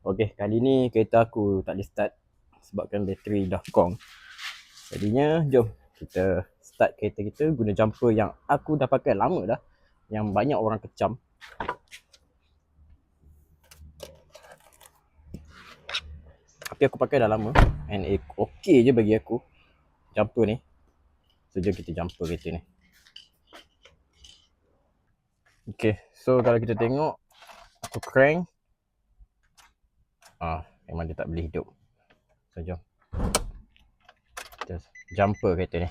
Okey, kali ni kereta aku tak boleh start sebabkan bateri dah kong. Jadinya jom kita start kereta kita guna jumper yang aku dah pakai lama dah, yang banyak orang kecam. Tapi aku pakai dah lama and okey je bagi aku jumper ni. So jom kita jumper kereta ni. Okay, so kalau kita tengok aku crank, memang dia tak boleh hidup. So jom kita jumper kereta ni.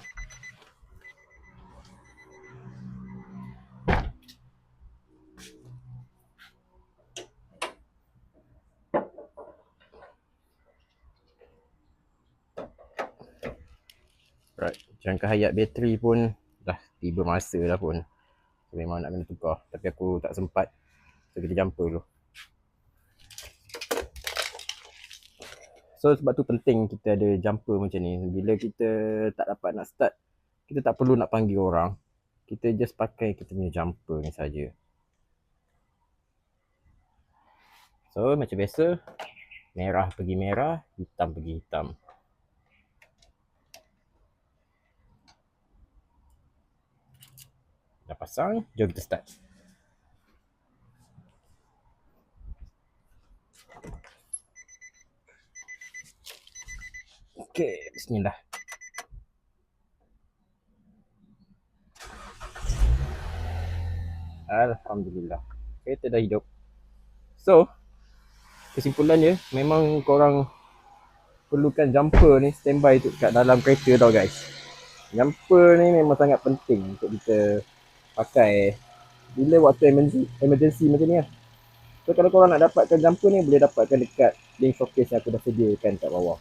Right, jangka hayat bateri pun dah tiba masa dah pun. So, memang nak kena tukar, tapi aku tak sempat. So kita jumper dulu. So sebab tu penting kita ada jumper macam ni. Bila kita tak dapat nak start, kita tak perlu nak panggil orang. Kita just pakai kita punya jumper ni saja. So macam biasa, merah pergi merah, hitam pergi hitam. Dah pasang, jom kita start. Okay, bismillah. Alhamdulillah, kereta dah hidup. So, kesimpulannya memang korang perlukan jumper ni standby tu kat dalam kereta tau guys. Jumper ni memang sangat penting untuk kita pakai bila waktu emergency macam ni lah. So kalau korang nak dapatkan jumper ni, boleh dapatkan dekat link showcase yang aku dah sediakan kat bawah.